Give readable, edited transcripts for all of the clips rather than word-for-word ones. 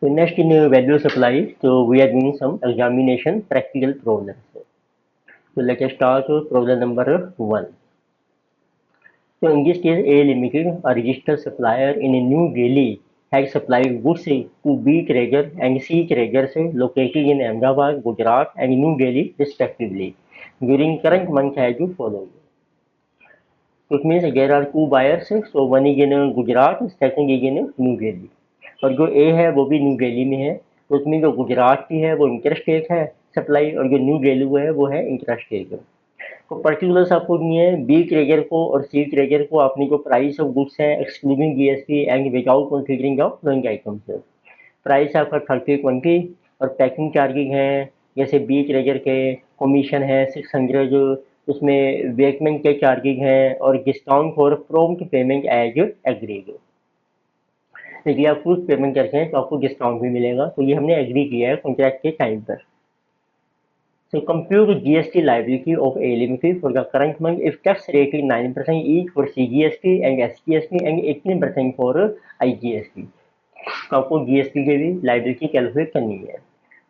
So next in value supply, so we are doing some examination practical problems. So let us start with problem number 1. So in this case, A Limited, a registered supplier in a New Delhi, had supplied goods to B Traeger and C Traegers located in Ahmedabad, Gujarat and New Delhi respectively during current month as follows. So it means there are two buyers, so one is in Gujarat, second is in New Delhi. और जो ए है वो भी new Delhi में है, तो उसमें जो गुजरात की है वो इंटरस्टेट है सप्लाई, और जो न्यू दिल्ली है वो है इंट्रास्टेट। तो पर्टिकुलर्स आपको दिए हैं बी ट्रेजर को और सी ट्रेजर को, आपने जो प्राइस ऑफ गुड्स है excluding GST and without considering of following items है। प्राइस आपका 30-20 और पैकिंग चार्जेज हैं जैसे बी ट्रेजर के कमीशन है 600, उसमें वेकमेंट के चार्जेज हैं और discount for prompt payment as agreed. यदि आप कुछ पेमेंट करते हैं तो आपको डिस्काउंट भी मिलेगा, तो ये हमने एग्री किया है कॉन्ट्रैक्ट के टाइम पर। So compute GST liability of A Limited for the current month if tax rate is 9% each for CGST and SGST and 18% for IGST। तो आपको GST की भी लाइबिलिटी कैलकुलेट करनी है।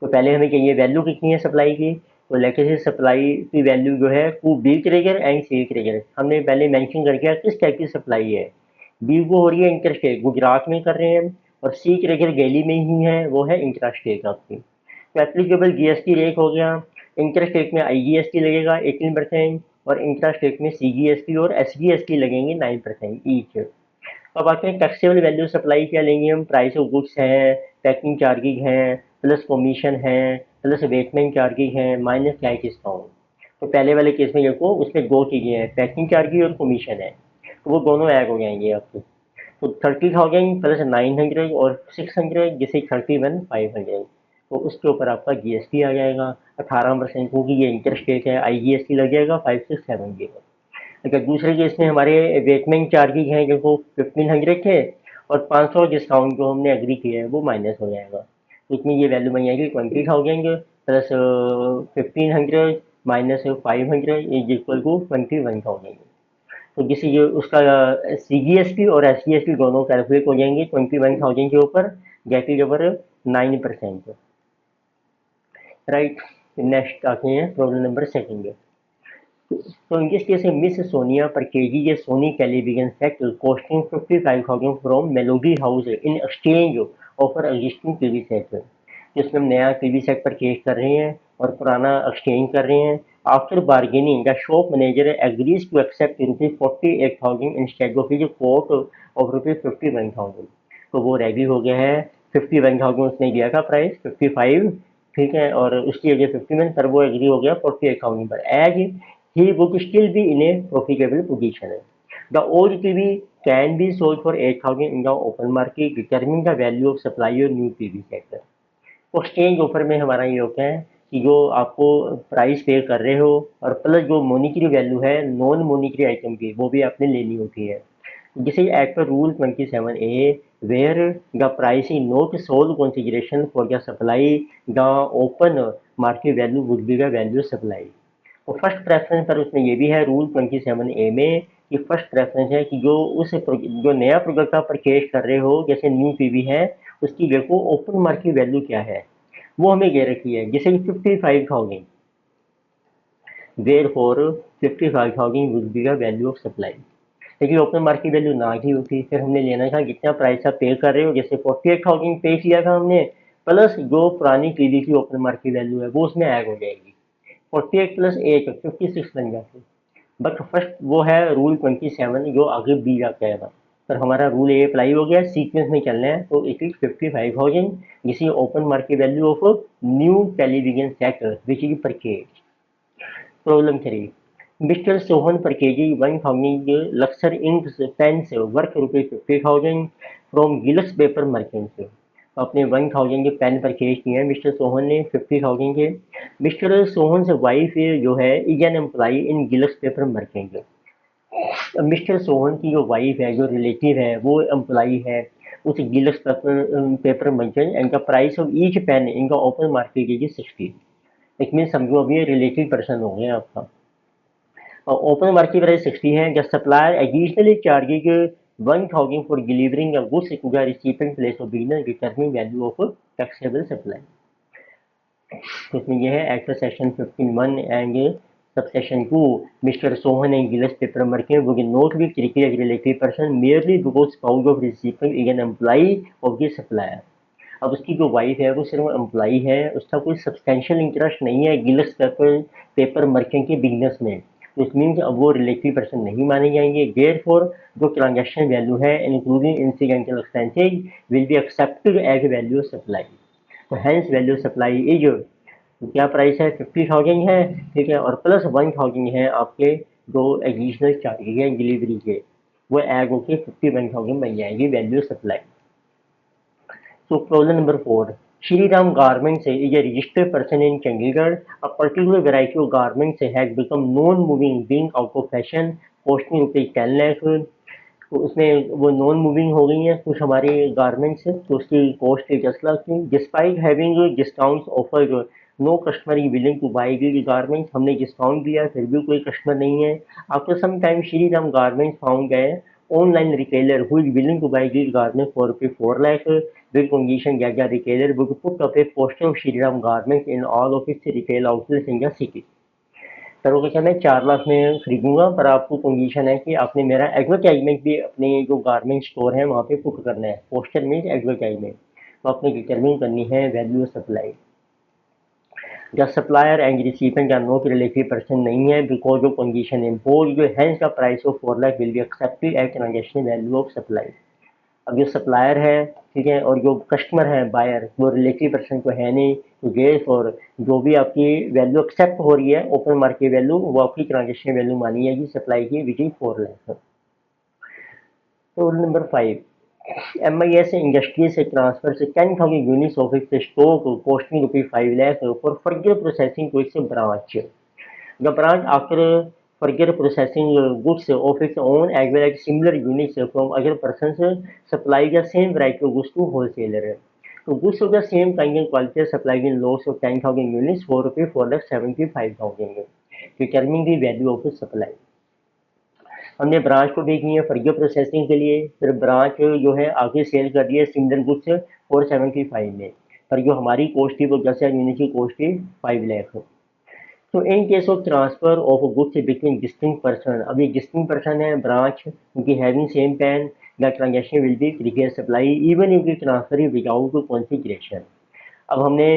तो पहले हमें चाहिए वैल्यू कितनी है सप्लाई की, तो लेके से सप्लाई की वैल्यू जो है to B Treasure and C Treasure, हमने पहले मेंशन कर दिया किस टाइप की सप्लाई है। बी को हो रही है इंटरस्टेट, गुजरात में कर रहे हैं, और सी ट्रेजर दिल्ली में ही है, वो है इंट्रास्टेट आपकी। तो एप्लीकेबल जीएसटी रेट हो गया, इंटरस्टेट में आईजीएसटी लगेगा 18% और इंट्रास्टेट में सीजीएसटी और एसजीएसटी लगेंगे 9% ईच। अब आते हैं टैक्सेबल वैल्यू सप्लाई क्या लेंगे हम, प्राइस ऑफ गुड्स हैं, पैकिंग चार्जेज हैं, प्लस कमीशन है, प्लस वेटमेंट चार्जेज हैं, माइनस टैक्स डिस्काउंट। तो पहले वाले केस में देखो उसमें दो चीज़ें हैं, पैकिंग चार्जेज और कमीशन है, तो वो दोनों ऐड हो जाएंगे आपके। तो 30,000 प्लस 900 और 600 जिसे 31,500, तो उसके ऊपर आपका जीएसटी आ जाएगा 18%, क्योंकि ये इंटरस्टेट है, आईजीएसटी लग जाएगा 5,670 का। अगर दूसरे केस में हमारे वेटमेंट चार्जेज हैं जो 1500 थे और 500 डिस्काउंट जो हमने एग्री किया है वो माइनस हो जाएगा, इसमें ये वैल्यू बन जाएगी 20,000 plus 1500 minus 500 is equal to 21,000। तो जिससे ये उसका सीजीएसटी और एसजीएसटी दोनों कैलकुलेट हो जाएंगे 21,000 के ऊपर, गेट इज ओवर 9%। राइट, नेक्स्ट आते हैं problem number second. So in this case, Miss Sonia purchases a Sony television set costing 55,000 from Melody House in exchange of her existing TV set, जिसमें हम नया टीवी सेट परचेज कर रहे हैं और पुराना एक्सचेंज कर रहे हैं। After bargaining the shop manager agrees to accept ₹48,000 instead of his quote of ₹51,000। तो वो रेडी हो गया है, 51,000 उसने दिया था प्राइस 55, ठीक है, और उसकी वजह 51 पर वो एग्री हो गया 48,000 पर। As he would still be in a profitable position. The old TV can be sold for 8,000 in the open market, determine the value of supply of new TV set। तो एक्सचेंज ऑफर में हमारा ये होता है कि जो आपको price पे कर रहे हो और प्लस जो मॉनिटरी वैल्यू है नॉन मॉनिटरी आइटम की वो भी आपने लेनी होती है। जिसे as per rule 27A where the price is not sole consideration for the supply, the open market value would be the value supply. तो फर्स्ट प्रेफरेंस पर उसमें ये भी है रूल 27A में कि फर्स्ट प्रेफरेंस है कि जो नया प्रोडक्ट आप परचेज कर रहे हो जैसे न्यू टीवी है, उसकी देखो ओपन मार्केट वैल्यू क्या है, वो हमें दे रखी है जैसे कि 55,000, therefore 55,000 would be the value of supply. लेकिन ओपन मार्केट वैल्यू ना ही होती फिर हमने लेना था जितना प्राइस आप पे कर रहे हो, जैसे 48,000 पे किया था हमने, प्लस जो पुरानी टीवी की ओपन मार्केट वैल्यू है वो उसमें ऐड हो जाएगी, 48 प्लस 8 56 बन जाती। बट फर्स्ट वो है रूल 27 जो आगे बी जा जाएगा, पर हमारा रूल ए अप्लाई हो गया, सीक्वेंस में चलना है, तो इट इज 55,000 जिसकी open market value of new television set which is purchase. Problem 3, mister Sohan purchasing 1,000 luxor ink pens worth ₹50,000 from Gilas paper merchants. अपने 1,000 के पेन परचेज किए हैं मिस्टर सोहन ने 50,000 के। मिस्टर सोहन से वाइफ जो है is an employee in Gilas paper merchant. Mister Sohan की जो वाइफ है, जो रिलेटिव है, वो एम्प्लॉई है उस Gilas paper merchant, and the price of each pen इनका open market is 60। It mean समझो अभी रिलेटिव पर्सन हो गया आपका, और ओपन मार्केट प्राइस 60 है। The supplier additionally charges 1000 for delivering a goods to the recipient place of business determining value of taxable supply। तो इसमें यह है act section 15(1) and subsection 2 mister Sohan and Gilas paper marking would not be treated as related person merely because spouse of recipient is an employee of the supplier। अब उसकी जो wife है वो सिर्फ एम्प्लॉई है, उसका कोई सब्सटेंशियल इंटरेस्ट नहीं है गिलस पेपर मर्चेंट के बिजनेस में, तो इट मीन्स अब वो रिलेटिव पर्सन नहीं माने जाएंगे। देयरफॉर जो ट्रांजैक्शन वैल्यू है including incidental expenses will be accepted as value supply. तो हैंस वैल्यू सप्लाई इज, तो क्या प्राइस है 50,000 है, ठीक है, और प्लस 1,000 है आपके जो एडिशनल चार्जेज हैं डिलीवरी के, वो ऐड होकर 51,000 बन जाएगी value supply. So problem number 4. Shriram Garments is a registered person in Chandigarh. A particular variety of garments has become non-moving, being out of fashion, costing रुपये 10 लाख। तो उसमें वो नॉन मूविंग हो गई हैं कुछ हमारे गारमेंट्स, तो उसकी कॉस्ट है 10 लाख की। Despite having discounts offer no customer is willing to buy the garments, हमने डिस्काउंट दिया फिर भी कोई कस्टमर नहीं है। After some time Shri Ram garments found है online retailer who is willing to buy these garments for rupees 4 lakh with condition that the retailer would put up a poster of Shri Ram garments in all of its retail outlets in the city। Sir वो कहता मैं 4 लाख में खरीदूंगा, पर आपको condition है कि आपने मेरा एडवर्टाइजमेंट भी अपने जो गारमेंट स्टोर है वहाँ पे पुट करना है। पोस्टर मीन्स एडवर्टाइजमेंट, तो आपने डिटरमिन करनी है value supply. The supplier and recipient are not related person नहीं है because of condition imposed, hence the price of 4 lakh will be accepted as transaction value of supply। अब जो supplier है, ठीक है, और जो कस्टमर है बायर, वो रिलेटिव पर्सन तो है नहीं, तो गेस और जो भी आपकी वैल्यू एक्सेप्ट हो रही है ओपन मार्केट वैल्यू वो आपकी ट्रांजेक्शन वैल्यू मानी जाएगी सप्लाई की विच इज 4 लाख। तो नंबर 5, MIS इंडस्ट्री से ट्रांसफर से 10,000 units of its stock costing rupees 5 lakh for further processing to its branch. The branch after further processing goods of its own as well as similar units from other persons supply the same variety of goods to wholesaler। तो goods of the same kind and quality are supplied in lots of 10,000 units for rupees 4,75,000, determining the value of the supply। हमने branch को भेजी है further processing के लिए, फिर branch जो है आगे सेल कर रही है सिमिलर गुड्स 475 में, पर जो हमारी कॉस्ट थी वो 10,000 यूनिट की कॉस्ट थी 5 लाख। तो in case of transfer of goods between distinct person, अब ये डिस्टिंक्ट पर्सन है ब्रांच उनकी having same pan, the transaction will be previous supply even if the transfer is without consideration. अब हमने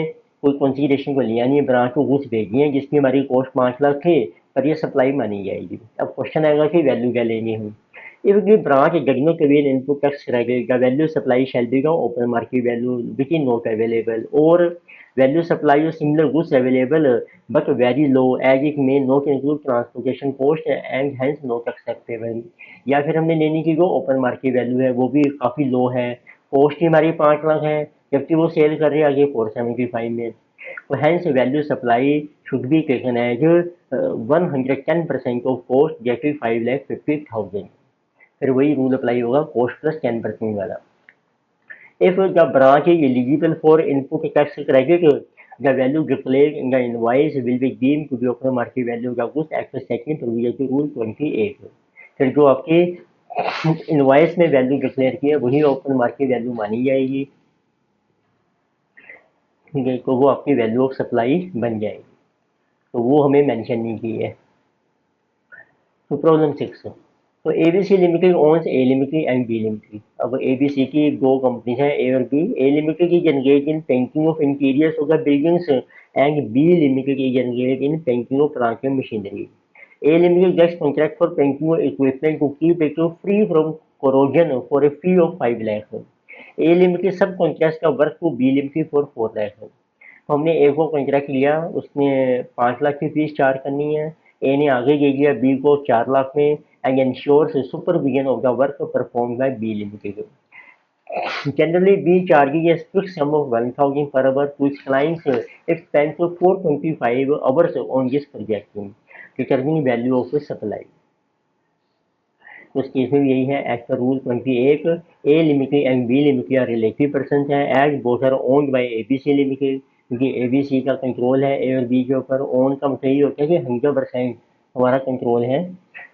कोई कॉन्सिडरेशन को लिया नहीं, ब्रांच को गुड्स भेजी है जिसकी हमारी कॉस्ट 5 लाख थी, पर ये सप्लाई मानी जाएगी। अब क्वेश्चन आएगा कि वैल्यू क्या लेंगे हम। If the branch does not avail input tax credit the value supply shall be the open market value which is not available, और value supply of similar goods available but very low as it may not include transportation cost and hence not acceptable। या फिर हमने लेने की जो open market value है वो भी काफ़ी लो है, कॉस्ट ही हमारी 5 लाख है जबकि वो सेल कर रहे हैं आगे 475 में, तो hence value supply should be taken as 110% of cost that is 5,50,000। फिर वही रूल अप्लाई होगा कॉस्ट प्लस 10% वाला। If the branch is eligible for input tax credit, the value declared in the invoice will be deemed to be open market value of goods as per second provision to rule 28। फिर जो आपके invoice में value declare की है वही open market value मानी जाएगी, ठीक है, तो वो आपकी वैल्यू ऑफ सप्लाई बन जाएगी, तो वो हमें मेंशन नहीं की है। तो प्रॉब्लम 6, तो ABC limited owns A limited and B limited. अब एबीसी की दो कंपनीज हैं ए और B. A limited is engage in painting of interiors of the buildings and B limited is engage in painting of plant and machinery. A limited gets contract for painting of equipment to keep it free from corrosion for a fee of 5 lakh. A limited subcontract का work to be limited for 4 lakh. तो हमने ए को contract लिया, उसने 5 लाख की fees charge करनी है, ए ने आगे दे दिया बी को 4 लाख में and ensures supervision of the work performed by B Limited। Generally, B charges a fixed sum of 1,000 per hour to its clients. It spends 425 hours on this project, determining value of the supply। तो उस case में भी यही है as per rule 28, A limited and B limited are relative person हैं as both are owned by ABC limited, क्योंकि ABC का control है ए और बी के ऊपर। ओन का मतलब ये होता है कि 100% हमारा कंट्रोल है।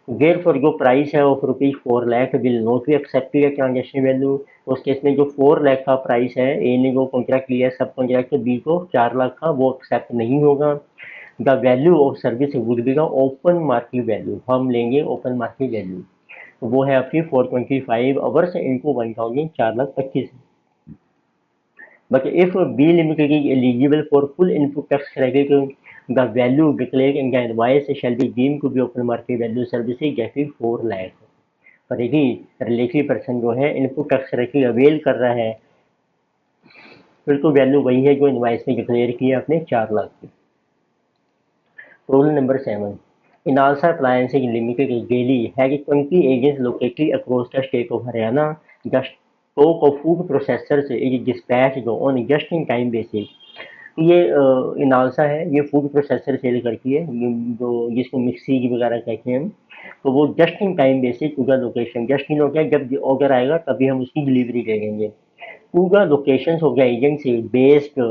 वेयर फॉर जो प्राइस है of ₹4 lakh will not be accepted eight transaction value. उस केस में जो 4 लाख का प्राइस है, ए ने जो कॉन्ट्रैक्ट लिया है सब कॉन्ट्रैक्ट बी को 4 लाख का, वो एक्सेप्ट नहीं होगा। The value of service would be the open market value, हम लेंगे ओपन मार्केट वैल्यू, तो वो है आपकी 425 hours into 1000, 4,25,000। But if B Limited is eligible for full input tax credit, the value declared in the invoice shall be deemed to be open market value services जैसे 4 लाख। पर यदि relative person जो है input tax credit avail कर रहा है, फिर तो वैल्यू वही है जो इनवाइस में डिक्लेयर किया अपने 4 लाख की। Rule number 7, Inalsa Appliances Limited daily has 20 agents located across the state of Haryana. The stock of food processors is dispatched on just-in-time basis. ये इनालसा है, ये फूड प्रोसेसर सेल करती है, जो जिसको मिक्सी की वगैरह कहते हैं हम, तो वो just in time basis to the location, just in हो गया, जब ऑर्डर आएगा तभी हम उसकी डिलीवरी ले लेंगे। To the locations of the agency based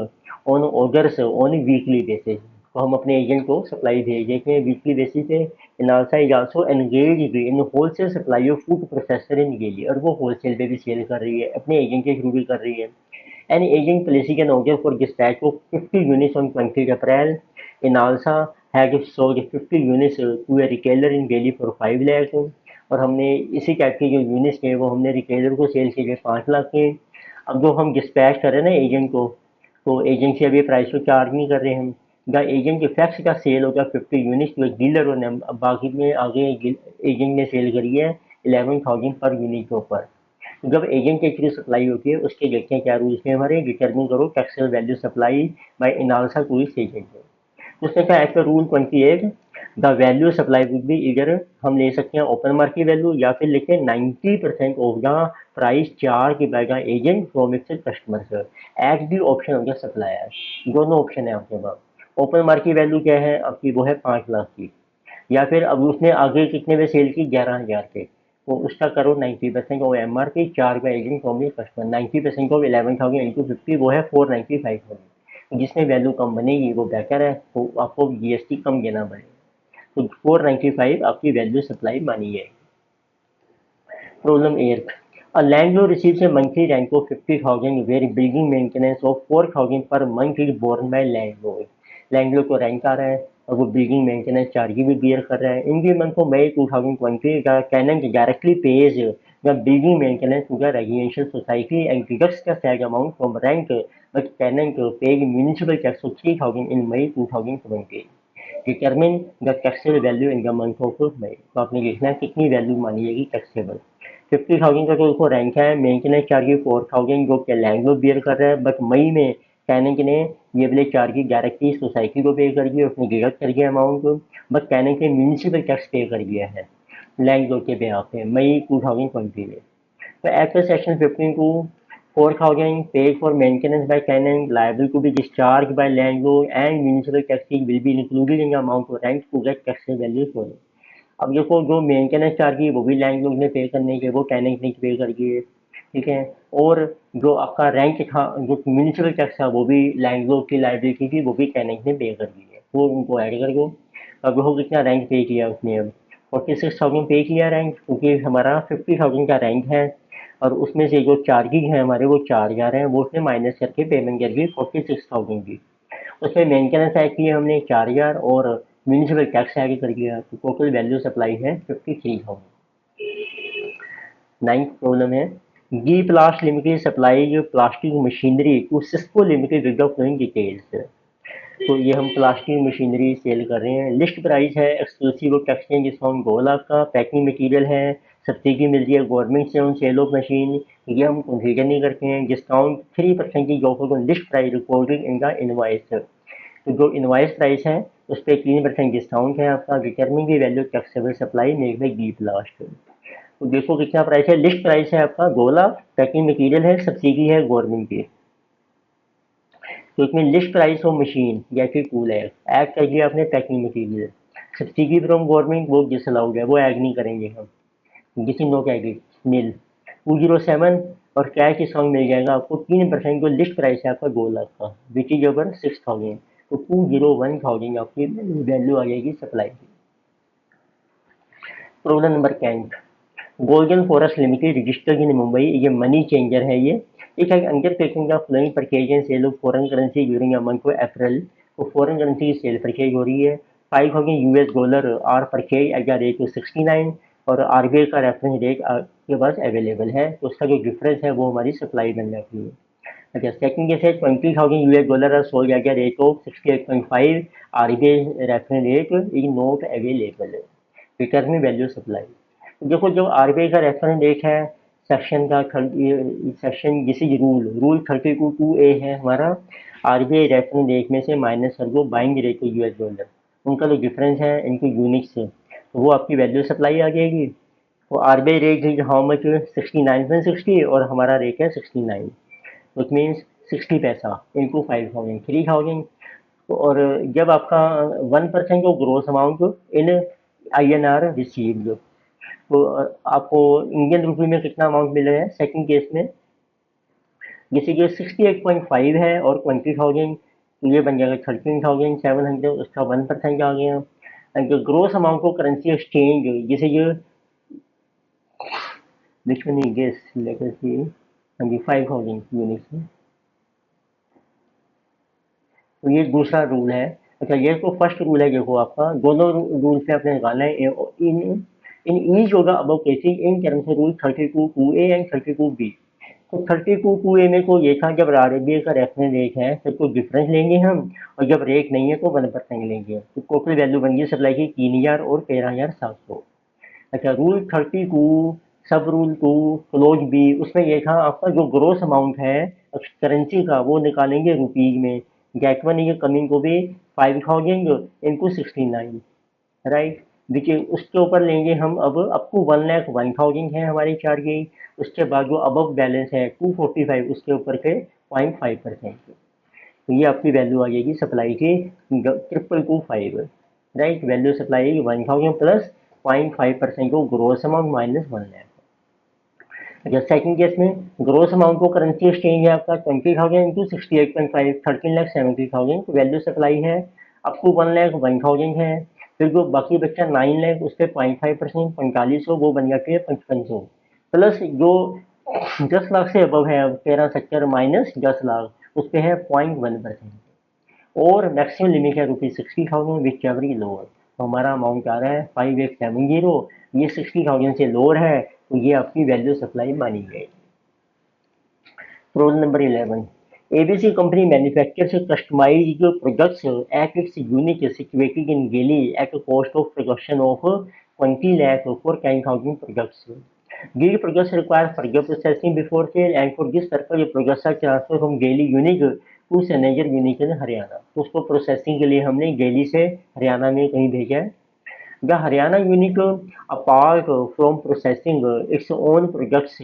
on orders on weekly basis, तो हम अपने एजेंट को सप्लाई भेज देते हैं वीकली बेसिस पे। Inalsa is also engaged in wholesale supply of food processor in daily, और वो होलसेल पे भी सेल कर रही है, अपने एजेंट के थ्रू भी कर रही है। Any agent placing an order for dispatch of 50 units on 20th April, Inalsa has sold 50 units to a retailer in Delhi for 5 lakh, और हमने इसी टाइप के जो यूनिट्स थे वो हमने रिटेलर को सेल किए 5 लाख के। अब जो हम डिस्पैच कर रहे हैं ना एजेंट को, तो एजेंट से अभी प्राइस को चार्ज नहीं कर रहे हम। द एजेंट इफेक्ट्स का सेल होगा 50 यूनिट्स टू डीलर, और बाकी में आगे एजेंट ने सेल करी है 11,000 पर यूनिट के ऊपर। जब एजेंट के थ्रू सप्लाई होती है उसके देखते हैं क्या रूल्स हैं हमारे, डिटरमिन करो taxable value supply by Inalsa to its agent. उसने कहा as per rule 28 the value supply would be इधर हम ले सकते हैं ओपन मार्केट वैल्यू, या फिर लिखें 90% of the price charge by the agent from its customers at the option of the supplier. दोनों ऑप्शन है आपके पास। ओपन मार्केट वैल्यू क्या है आपकी, वो है 5 लाख की, या फिर अब उसने आगे कितने में सेल की 11,000 के, तो उसका करो 90% ऑफ एम आर पी, 4 का agent from the customer, 90% of 11,000 into 50, वो है 495 होगी। जिसमें वैल्यू कम बनेगी वो बेहतर है, तो आपको जीएसटी कम देना पड़ेगा, तो 495 आपकी वैल्यू सप्लाई मानी जाएगी। Problem 8, a landlord receives a monthly rent of 50,000 where building maintenance of 4,000 per month is borne by landlord। Landlord को रेंट आ रहा है और वो बिल्डिंग मेंटेनेंस चार्ज भी बियर कर रहा है। In the month of May 2020 the tenant directly pays the building maintenance to the residential society and deducts the said amount from rent, but tenant paid municipal tax of 3,000 in May 2020। Determine the taxable value in the month of May, तो आपने लिखना है कितनी value मानी जाएगी taxable. 50,000 का जो उसको रैंक है, मेंटेनेंस चार्ज 4,000 जो कि लैंडलॉर्ड बियर कर रहा है, बट मई में टेनेंट ने ये वाले चार्ज डायरेक्टली सोसाइटी को पे कर दिया, उसने डिडक्ट कर दिया अमाउंट को, बट टेनेंट ने म्यूनिसिपल टैक्स पे कर दिया है लैंडलॉर्ड के बिहाफ पे मई 2020 में। तो as per section 15 4,000 paid for maintenance by tenant liable to be discharged by landlord and municipal taxes will be included in the amount of rent to get taxable value for it। अब देखो जो maintenance charge है वो भी landlord ने पे करने के, वो टेनेंट ने पे कर दिए, ठीक है। और जो आपका रेंट था, जो म्यूनिसिपल टैक्स था, वो भी लैंडलॉर्ड की लाइबिलिटी थी, वो भी टेनेंट ने पे कर दी है, वो उनको ऐड कर दो। अब देखो कितना रेंट पे किया उसने, अब 46,000 पे किया रेंट, क्योंकि हमारा 50,000 का रेंट है, और उसमें से जो चार्जेज हैं हमारे वो 4,000 हैं, वो उसने माइनस करके पेमेंट कर दी 46,000 की। उसमें मेंटेनेंस ऐड किए हमने 4,000 और म्यूनिसिपल टैक्स ऐड कर दिया, तो टोटल वैल्यू सप्लाई है 53,000। 9th प्रॉब्लम है G plast limited supply plastic machinery to Cisco limited with the following details. तो ये हम प्लास्टिक मशीनरी सेल कर रहे हैं। लिस्ट प्राइस है exclusive of tax discount 2 lakh का। पैकिंग मटेरियल है, सब्सिडी मिल रही है गवर्नमेंट से ऑन सेल ऑफ मशीन, ये हम कंसीडर नहीं करते हैं। डिस्काउंट 3% की ऑफर को list price recorded in the invoice, तो जो इनवॉइस प्राइस है उस पर 3% डिस्काउंट है आपका। Determine the value taxable supply made by गी प्लास्ट। तो देखो कितना प्राइस है, लिस्ट प्राइस है आपका 2 लाख, पैकिंग मटेरियल है, सब्सिडी है गवर्नमेंट की, तो इसमें लिस्ट प्राइस ऑफ मशीन जैसे 2 लाख ऐड कर दिया आपने packing material. Subsidy from government वो डिसअलाउड है, वो ऐड नहीं करेंगे हम, दिस इज नॉट एडिड नील। 207 और कैश डिस्काउंट मिल जाएगा आपको 3%, जो लिस्ट प्राइस है आपका 2 लाख का, विच इज ओवर 6,000, तो 201,000 आपकी वैल्यू आ जाएगी सप्लाई की। Problem number 10, golden forest limited registered in Mumbai, ये मनी चेंजर है ये। एक undertaking of flowing purchase and sale of foreign currency during a month of April, तो फॉरेन करेंसी की सेल परचेज हो रही है। $5,000 are purchase at the rate 69 और आरबीआई का रेफरेंस रेट के पास अवेलेबल है, तो उसका जो डिफरेंस है वो हमारी सप्लाई बन जाती है। अच्छा, सेकंड केस है $20,000 are sold at the rate of 68.5, RBI reference rate is not available, determine value supply. देखो जो आरबीआई का रेफरेंस रेट है सेक्शन का सेक्शन जिसे रूल 32(2)A है हमारा, आरबीआई रेफरेंस रेट में से माइनस कर दो बाइंग रेट को $, उनका जो डिफरेंस है इनके यूनिट से, तो वो आपकी वैल्यू सप्लाई आ जाएगी। तो RBI rate is how much 69.60 और हमारा रेट है 69, तो इट मीन्स 60 पैसा इंटू 5,000 3,000। तो और जब आपका 1% को gross amount in INR received, तो आपको इंडियन रुपये में कितना अमाउंट मिल रहा है सेकंड केस में, जैसे कि 68.5 है और 20,000, तो ये बन जाएगा 13,700, उसका 1% आ गया। एंड जो ग्रोस अमाउंट को करेंसी एक्सचेंज, जैसे ये which one is this, let us see, हाँ जी 5,000 यूनिट्स में, तो ये दूसरा रूल है। अच्छा, ये तो फर्स्ट रूल है, देखो आपका दोनों रूल से आपने निकालना है इन ईच होगा above cases in terms of rule 32(2)A and 32(B। तो 32(2)A में को ये था जब आरबीआई का रेफरेंस रेट है तो कोई डिफरेंस लेंगे हम, और जब रेट नहीं है तो 1% लेंगे, तो टोटल वैल्यू बन गई सप्लाई की 3,000 और 13,700। अच्छा, रूल 32 सब रूल 2 क्लोज बी, उसमें ये था आपका जो ग्रोस अमाउंट है करेंसी का वो निकालेंगे रुपीज में, गेट वन ये कमिंग को भी 5,000 इंटू 69, राइट, विच उसके ऊपर लेंगे हम अब अप टू 1,01,000 है हमारी चार्जेज, उसके बाद जो अबव बैलेंस है 245 उसके ऊपर के 0.5%, तो ये आपकी वैल्यू आ जाएगी सप्लाई की 2,225, राइट, वैल्यू सप्लाई 1,000 प्लस 0.5% को ग्रोस अमाउंट माइनस 1,00,000। अच्छा, सेकंड केस में ग्रोस अमाउंट को करेंसी एक्सचेंज है आपका 20,000 इंटू 68.5 13,70,000, तो वैल्यू सप्लाई है अप टू 1,01,000 है, फिर जो बाकी बच्चा 9,00,000 उस पर 0.5% 4500, वो बन जाती है 5500, प्लस जो 10 लाख से अबव है 1370 माइनस 10 लाख उस पर है 0.1%, और मैक्सिमम लिमिट है ₹60,000 विच एवरी लोअर, तो हमारा अमाउंट आ रहा है 5870, ये 60,000 से लोअर है, तो ये आपकी वैल्यू सप्लाई मानी जाएगी। Roll number 11, ABC company manufactures customized products at its unit situated in Delhi at a cost of production of 20 lakh for 10,000 products. These products require further processing before sale, and for this purpose the products are transferred from Delhi unit to Senator unit in Haryana, तो उसको processing के लिए हमने दिल्ली से हरियाणा में कहीं भेजा है। The Haryana unit, apart from processing its own products,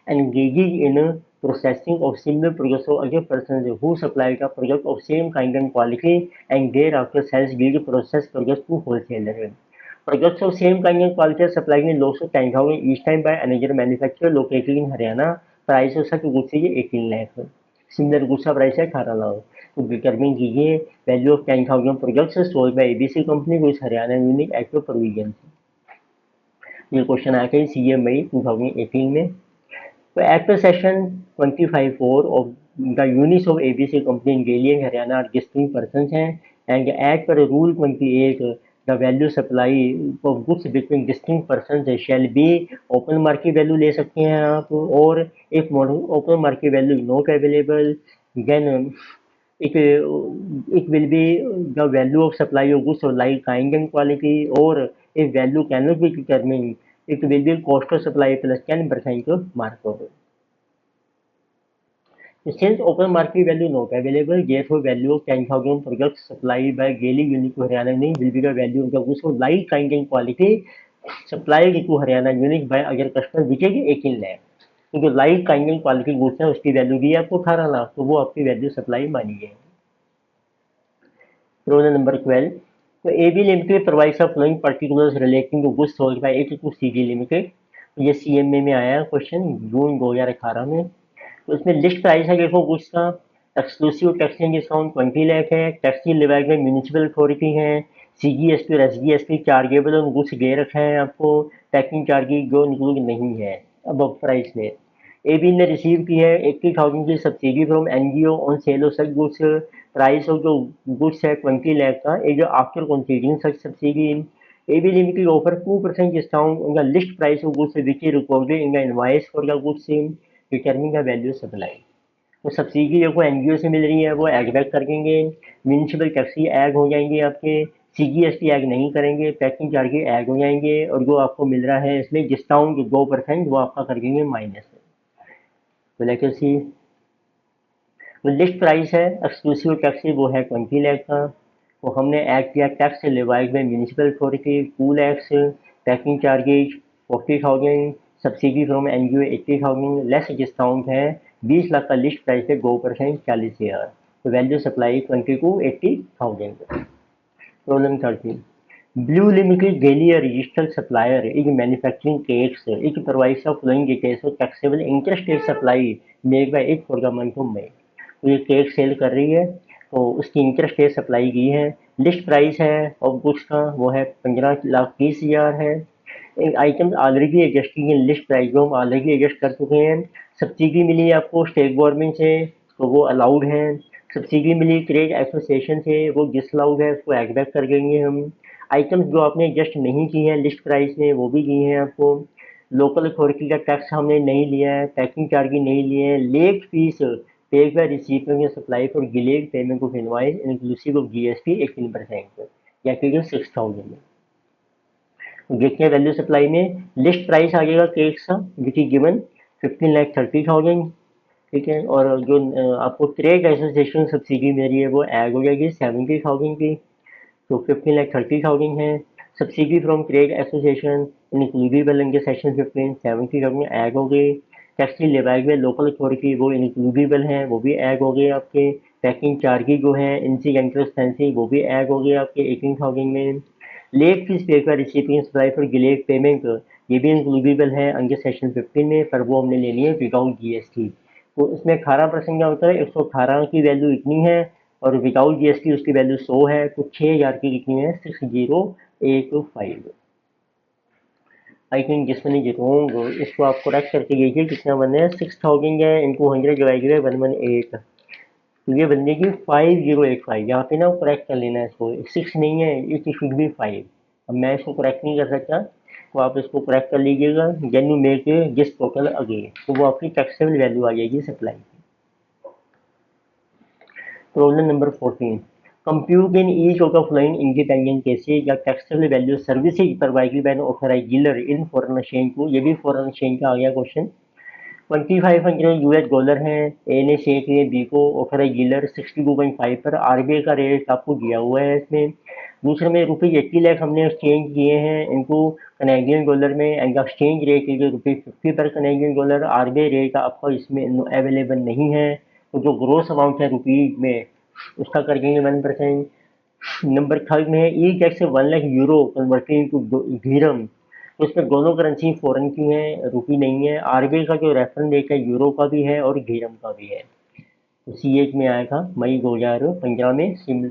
engages in processing of similar products of other persons who supply the product of same kind and quality, and thereafter sells these processed products to wholesalers. Products of same kind and quality are supplied in lots of 10,000 each time by another manufacturer located in Haryana. Price of such goods is 18 lakh. Similar goods का price है 18 लाख। तो determine कीजिए value of 10,000 products sold by ABC company with Haryana unique act of provision. ये question आया था CA मई 2018 में। तो act section 25(4) of the units of ABC company in Delhi and Haryana are distinct persons हैं, and act per rule 28 the value supply of goods between distinct persons shall be, open market value ले सकते हैं आप, और एक open market value not available, then it will be the value of supply of goods of like kind and quality, or if value cannot be determined, it will be cost of supply plus 10% of markup. Since open market value not available, therefore value of 10,000 products supplied by Gaily unit to Haryana unit will be the value of the goods of like kind and quality supplied to Haryana unit by other customer, which is 18 lakh. तो जो like kind and quality goods है उसकी value दी है आपको 18 लाख, तो वो आपकी value supply मानी जाएगी। रोल नंबर 12, तो AB limited provides the following particulars relating to goods sold by it to CG limited. ये CMA में आया क्वेश्चन जून 2018 में। तो इसमें लिस्ट प्राइस है देखो गुड्स का, exclusive tax and discount 20 lakh है, tax levied by municipal authority है, CGST और SGST चार्जेबल और गुड्स दे रखा है आपको, पैकिंग चार्जेज जो इंक्लूड नहीं है अब प्राइस में। AB ने रिसीव की है 80,000 की subsidy from NGO on sale of such goods, price of जो गुड्स है 20 लाख का, ये जो after considering such subsidy AB Limited offer 2% discount on the list price of goods which is recorded in the invoice for the goods determining the value supply। तो subsidy देखो NGO से मिल रही है, वो एग बैक कर देंगे, municipal taxi egg हो जाएंगे आपके, CGST एग नहीं करेंगे, पैकिंग चार्जेज एग हो जाएंगे, और जो आपको मिल रहा है इसमें डिस्काउंट 2% वो आपका कर देंगे माइनस। तो लेकर सी लिस्ट प्राइस है एक्सक्लूसिव टैक्स वो है 20 लाख का, तो हमने ऐड किया tax levies by municipal authority 2 lakhs, packing charges 40,000, subsidy from NGO 80,000, less discount है 20 लाख का लिस्ट प्राइस है 2% 40,000, तो value supply 20,80,000। Problem 13, Blue Limited daily a registered supplier is manufacturing cakes. It provides the following details of taxable interest-rate supply made by it for the month of May। तो ये cake cell कर रही है, तो उसकी interest rate supply की है, list price है और गुड्स का वो है 15,20,000 है। एक item already adjusting in list price जो हम ऑलरेडी एडजस्ट कर चुके हैं। सब्सिडी मिली आपको स्टेट गवर्नमेंट से तो वो अलाउड है, सब्सिडी मिली ट्रेड एसोसिएशन से वो डिसअलाउड है, उसको एड बैक कर देंगे हम। आइटम्स जो आपने एडजस्ट नहीं की है लिस्ट प्राइस में वो भी दी हैं आपको। लोकल अथॉरिटी का टैक्स हमने नहीं लिया है, पैकिंग चार्जेज नहीं लिए हैं, late fees paid by recipient of supply for delayed payment of invoice inclusive of GST 18%, या फिर 6,000। देखते हैं वैल्यू सप्लाई में लिस्ट प्राइस आ जाएगा केक का विच इज गिवन 15,30,000, ठीक है, और जो आपको ट्रेड एसोसिएशन सब्सिडी मेरी है वो ऐड हो जाएगी 70,000 की, तो 15,30,000 है। Subsidy from trade association includable in section 15 70,000 add हो गई। टैक्सी लेवाइज में लोकल अथॉरिटी वो इंक्लूडेबल हैं, वो भी ऐड हो गए आपके। पैकिंग चार्जेज जो है इंसिडेंटल एक्सपेंसेस वो भी ऐड हो गए आपके 18,000 में। लेट फीस पे कर recipient supply for delayed payment ये भी इंक्लूडेबल है अंडर सेक्शन 15 में, पर वो हमने लेनी है विदाउट GST। तो इसमें 18% क्या होता है, 118 की वैल्यू इतनी है और विदाउट GST उसकी वैल्यू 100 है, तो 6,000 की कितनी है 6085। आई थिंक जिसमें नहीं जीतूँ इसको आप करेक्ट करके देखिए कितना बने हैं, 6,000 है इनको 100 डिवाइड है 118, तो ये बन जाएगी 5085। यहाँ पे ना करेक्ट कर लेना है इसको, 6 नहीं है इट शुड बी 5। अब मैं इसको करेक्ट नहीं कर सकता तो आप इसको करेक्ट कर लीजिएगा, then you make this total again, तो वो आपकी टैक्सेबल वैल्यू आ जाएगी सप्लाई की। Problem number 14, compute in each of the following independent cases या taxable value services provided by an authorized dealer in foreign exchange को, ये भी foreign exchange का आ गया क्वेश्चन। 2500 US डॉलर है, ए ने से किए बी को ऑथराइज डीलर 62.5 पर, RBI का रेट आपको दिया हुआ है इसमें। दूसरे में ₹80 लाख हमने एक्सचेंज किए हैं इनको कनेडियन डॉलर में, एंड एक्सचेंज रेट है ₹50 पर कनेडियन डॉलर। RBI रेट आपका इसमें अवेलेबल नहीं है, तो जो ग्रोस अमाउंट है रुपीज में उसका कर देंगे 1%। नंबर 3 में है ई tax 1 lakh euro converted to dirham, तो इसमें दोनों करेंसी फॉरेन की हैं, रुपी नहीं है। RBI का जो रेफरेंस रेट है यूरो का भी है और धीरम का भी है। तो C1 में आया था मई 2015 में,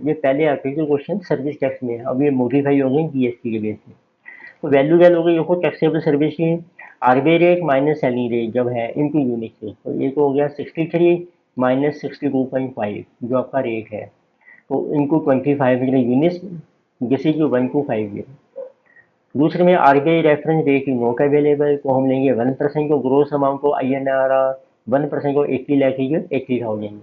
ये पहले आते थे क्वेश्चन सर्विस टैक्स में, अब ये मॉडिफाई हो गए GST के बेस में। तो वैल्यू क्या हो गई देखो, टैक्सेबल सर्विस की RBI rate minus selling rate जब है इनटू यूनिट से, तो ये तो हो गया 63 माइनस 62.5 जो आपका रेट है, तो इनको 2500 यूनिट्स जैसे कि 1,250। दूसरे में RBI reference rate is not available, तो हम लेंगे 1% को ग्रोस अमाउंट को INR, 1% को 80 लाख 80,000।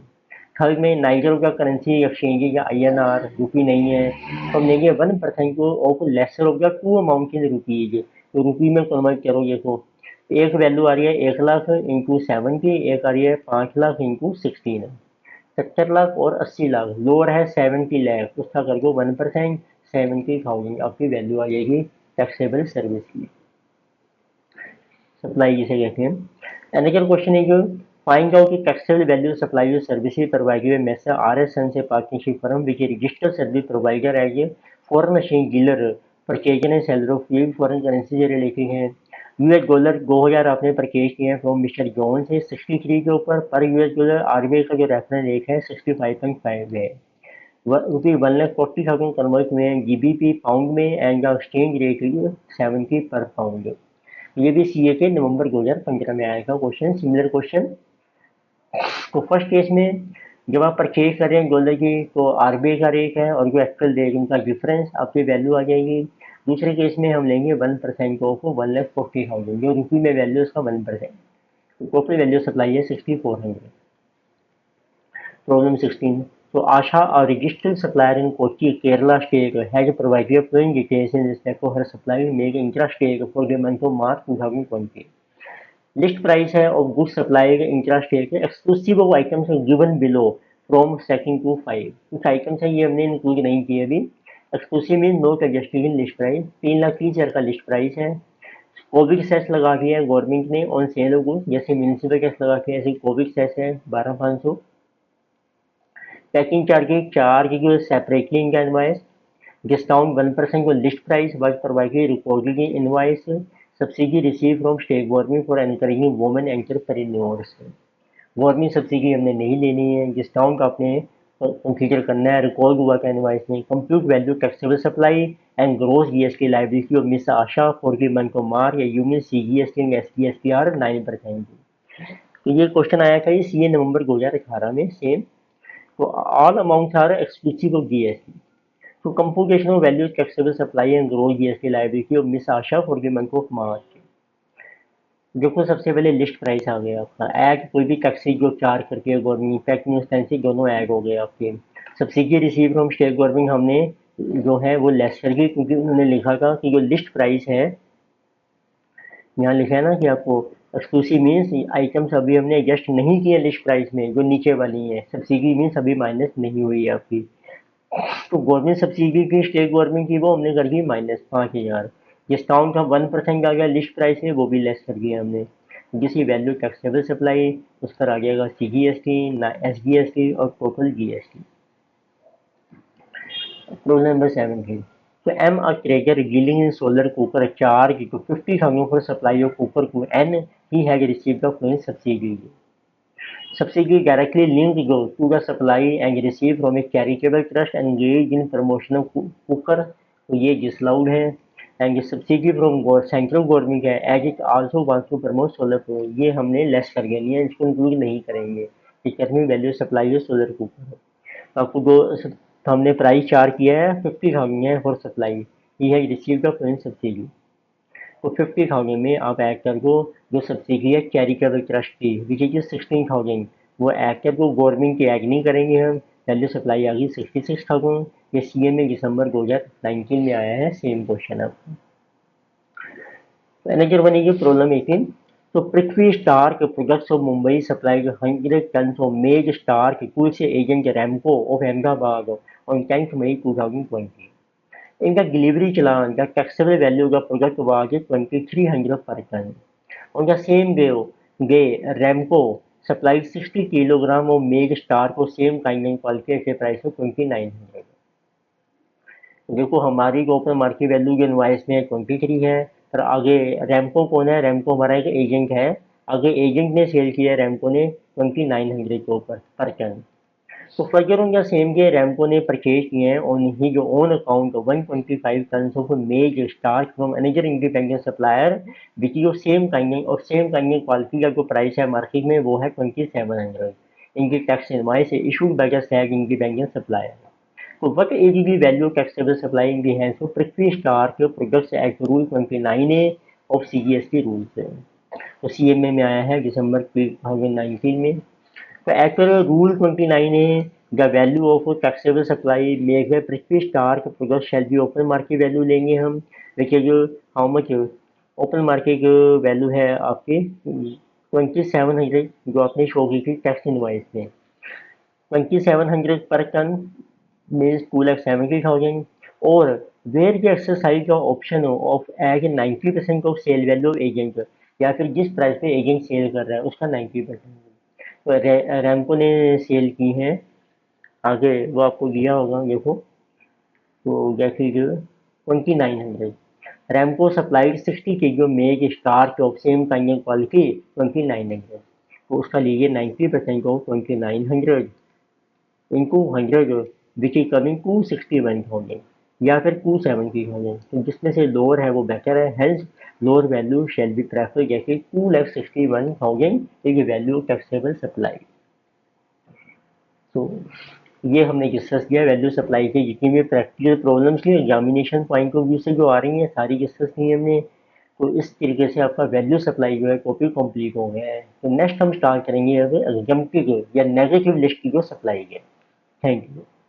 थर्ड में नाइजर का करेंसी एक्सचेंज या INR रुपी नहीं है, तो हम लेंगे 1% को of lesser of the two amount in rupees, तो रुपी में कन्वर्ट करोगे तो एक वैल्यू आ रही है 1 लाख इंटू 70, एक आ रही है 5 लाख इंटू 16, 70 लाख और 80 लाख, लोअर है 70 लाख, उसका कर दो 1% 70,000, आपकी वैल्यू आ जाएगी टैक्सेबल सर्विस की, सप्लाई जिसे कहते हैं। अनदर क्वेश्चन है जो find out taxable value supply of services provided by Messrs RSN से partnership firm which registered service provider as a foreign exchange dealer purchaser and seller of foreign currency से related है। US dollar 2000 आपने purchase किए हैं from mister John से 63 के ऊपर पर US डॉलर। RBI का जो रेफरेंस रेट है 65.5 है। ₹1,40,000 कन्वर्ट हुए हैं GBP पाउंड में and the exchange rate is 70 पर पाउंड। ये भी CA के नवंबर 2015 में आया था क्वेश्चन, सिमिलर क्वेश्चन। तो फर्स्ट केस में जब आप परचेज कर रहे हैं डॉलर की तो RBI का रेट है और जो एक्चुअल रेट उनका डिफरेंस आपकी वैल्यू आ जाएगी। दूसरे केस में हम लेंगे 1% ऑफ 1,40,000 जो रुपये में वैल्यू उसका 1%। टोटल वैल्यू सप्लाई है 6,400। Problem 16. So Asha, a registered supplier in Kochi, Kerala state, has provided following details in respect to her supply made intra-state for the month of March 2020. List price है of goods supplied intra-state exclusive of items given below from second to 5. कुछ items है ये हमने include नहीं किए अभी। Exclusive means not adjusted in list price। 3,30,000 का list price है। कोविड सेस लगा दिया है गवर्नमेंट ने ऑन सेल ऑफ गुड्स, जैसे म्यूनसिपल टैक्स लगा के ऐसे कोविड सेस है 12,500। Packing charge separately in the invoice. Discount 1% on list price was provided recorded in invoice. Subsidy received from state government for encouraging women entrepreneurs. Government subsidy हमने नहीं लेनी है, discount आपने consider करना है, रिकॉर्ड हुआ था इनवॉइस में। Compute value taxable supply and gross GST liability of miss Asha for the month of March या यूनियन CGST एंड SGSTR 9%। तो ये क्वेश्चन आया था ये CA नवंबर 2018 में same. So all amounts are exclusive of GST. So computation of value taxable supply and gross GST liability of Miss Asha for the month of March. देखो सबसे पहले list price आ गया आपका, ऐड कोई भी टैक्सी जो charge करके government packing expensive दोनों ऐड हो गए आपके। Subsidy receive from state government हमने जो है वो लेस कर दी, क्योंकि उन्होंने लिखा था कि जो लिस्ट प्राइस है, यहाँ लिखा है ना कि आपको एक्सक्लूसिव मीन्स आइटम्स अभी हमने एडजस्ट नहीं किए लिस्ट प्राइस में, जो नीचे वाली है। सब्सिडी मीन्स अभी माइनस नहीं हुई है आपकी। तो गवर्नमेंट सब्सिडी की स्टेट गवर्नमेंट की वो हमने कर दी -5,000। डिस्काउंट का 1% आ गया लिस्ट प्राइस है, वो भी लेस कर दिया हमने। जिसकी वैल्यू टैक्सेबल सप्लाई उस पर आ जाएगा CGST ना SGST और total GST। Rule number 17. So M a trader dealing in solar cooker charge to 50,000 for supply of cooker to N, he has received the following subsidy. Subsidy directly linked to the supply and received from a charitable trust engaged in promotion of cooker, तो ये disallowed है। And ये subsidy from central government है as it also wants to promote solar power, ये हमने less कर देनी है, इसको इंक्लूड नहीं करेंगे। इकनॉमिक वैल्यू सप्लाई है सोलर कुकर। तो आपको दो तो हमने प्राइस चार्ज किया है 50,000 है फॉर सप्लाई, ये है रिसीव्ड ऑफ सब्सिडी। तो 50,000 में आप ऐड कर दो जो सब्सिडी है चैरिटेबल ट्रस्ट की विच इज 16,000, वो ऐड कर दो, गवर्नमेंट की ऐड नहीं करेंगे हम। वैल्यू सप्लाई आ गई 66,000। ये CA में दिसंबर 2019 में आया है, सेम क्वेश्चन आपको। Another one is problem 18. So Prithvi Stark Products of Mumbai supplied 100 tons of maize starch to its agent Ramco of Ahmedabad on 10th May 2020. In the delivery challan, the taxable value of the product was 2,300 per ton. On the same day, Ramco supplied 60 kg of maize starch for same kind and quality at a price of 2,900. देखो हमारी open market value जो invoice में 23 है, पर आगे रैमको कौन है, रैमको हमारा एक एजेंट है, आगे एजेंट ने सेल किया रैमको ने 2,900 के ऊपर पर टन। तो further on the same day Ramco ने परचेज किए हैं ऑन ही जो own account 125 ton of maize starch from another independent supplier which is same kind और सेम काइंड क्वालिटी का जो प्राइस है मार्केट में वो है 2,700। इनकी tax invoice issued by the said independent supplier. So what is the value of taxable supply in the hands of Prithvi Stark Products Act Rule 29A of CGST rules? तो CMA में आया है दिसंबर 2019 में। तो as per Rule 29A, the value of taxable supply made by Prithvi Stark Products shall be open market value लेंगे हम, which is how much open market value है आपके 2,700 जो आपने शो की थी टैक्स इनवाइस में। 2,700 पर ton means 2,70,000 or where the exercise of option of as 90% of sale value of agent, या फिर जिस प्राइस पे एजेंट सेल कर रहा है उसका 90%। तो रैमको ने सेल की है, आगे वो आपको दिया होगा देखो, तो जैसे 2,900 Ramco supplied 60 kg maize starch of same kind and quality 2,900, तो उसका लीजिए 90% of 2,900 into 100 which is coming to 61,000 या फिर टू 70,000, तो जिसमें से लोअर है वो बेटर है, hence lower value shall be prefer, जैसे 2,61,000 इज वैल्यू टैक्सेबल सप्लाई। तो ये हमने डिस्कस किया वैल्यू सप्लाई के जितनी भी प्रैक्टिकल प्रॉब्लम्स थी एग्जामिनेशन पॉइंट ऑफ व्यू से जो आ रही हैं सारी डिस्कस की हमने। तो इस तरीके से आपका वैल्यू सप्लाई जो है टॉपिक कंप्लीट हो गया है। तो नेक्स्ट हम स्टार्ट करेंगे अब एग्जाम्पटिव या नेगेटिव लिस्ट की जो सप्लाई है। Thank you.